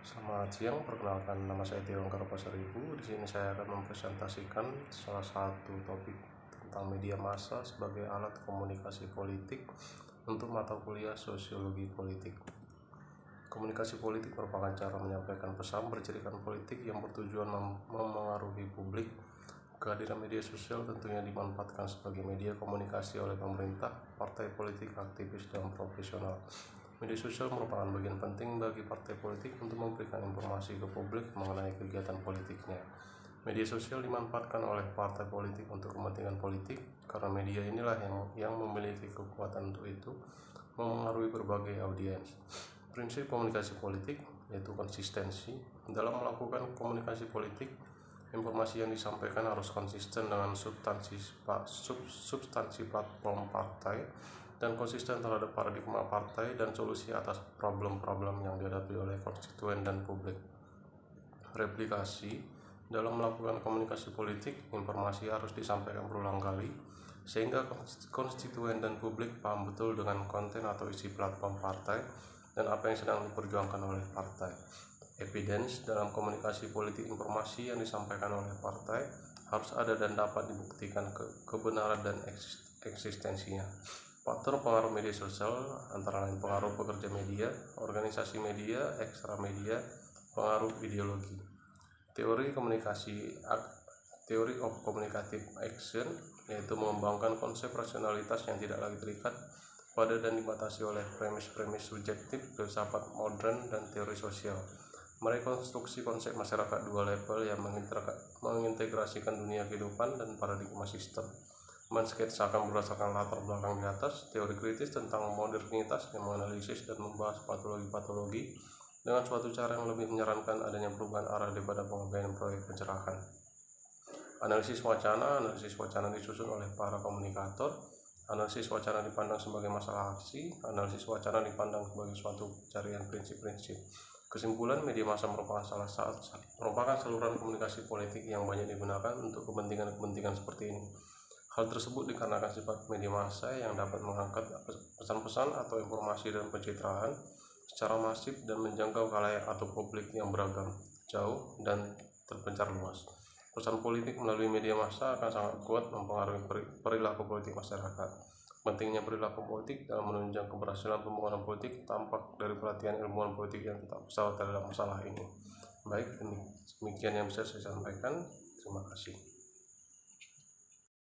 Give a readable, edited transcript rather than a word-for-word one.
Selamat siang, perkenalkan nama saya Tio Angkara Pasaribu. Di sini saya akan mempresentasikan salah satu topik tentang media massa sebagai alat komunikasi politik untuk mata kuliah Sosiologi Politik. Komunikasi politik merupakan cara menyampaikan pesan bercirikan politik yang bertujuan memengaruhi publik. Kehadiran media sosial tentunya dimanfaatkan sebagai media komunikasi oleh pemerintah, partai politik, aktivis, dan profesional. Media sosial merupakan bagian penting bagi partai politik untuk memberikan informasi ke publik mengenai kegiatan politiknya. Media sosial dimanfaatkan oleh partai politik untuk kepentingan politik karena media inilah yang memiliki kekuatan untuk itu, memengaruhi berbagai audiens. Prinsip komunikasi politik yaitu konsistensi. Dalam melakukan komunikasi politik, informasi yang disampaikan harus konsisten dengan substansi platform partai dan konsisten terhadap paradigma partai dan solusi atas problem-problem yang dihadapi oleh konstituen dan publik. Replikasi. Dalam melakukan komunikasi politik, informasi harus disampaikan berulang kali sehingga konstituen dan publik paham betul dengan konten atau isi platform partai dan apa yang sedang diperjuangkan oleh partai. Evidence. Dalam komunikasi politik, informasi yang disampaikan oleh partai harus ada dan dapat dibuktikan kebenaran dan eksistensinya. Faktor pengaruh media sosial antara lain pengaruh pekerja media, organisasi media, ekstra media, pengaruh ideologi. Teori of communicative action yaitu mengembangkan konsep rasionalitas yang tidak lagi terikat pada dan dibatasi oleh premis-premis subjektif, filsafat modern, dan teori sosial. Merekonstruksi konsep masyarakat dua level yang mengintegrasikan dunia kehidupan dan paradigma sistem. Mensketsakan berdasarkan latar belakang di atas, teori kritis tentang modernitas yang menganalisis dan membahas patologi-patologi dengan suatu cara yang lebih menyarankan adanya perubahan arah daripada pengabaian proyek pencerahan. Analisis wacana disusun oleh para komunikator. Analisis wacana dipandang sebagai masalah aksi. Analisis wacana dipandang sebagai suatu pencarian prinsip-prinsip. Kesimpulan, media massa merupakan saluran komunikasi politik yang banyak digunakan untuk kepentingan-kepentingan seperti ini. Hal tersebut dikarenakan sifat media massa yang dapat mengangkat pesan-pesan atau informasi dan pencitraan secara masif dan menjangkau khalayak atau publik yang beragam, jauh, dan terpencar luas. Pesan politik melalui media massa akan sangat kuat mempengaruhi perilaku politik masyarakat. Pentingnya perilaku politik dalam menunjang keberhasilan pembangunan politik tampak dari pelatihan ilmuwan politik yang tetap besar terhadap masalah ini. Baik, demikian yang bisa saya sampaikan. Terima kasih.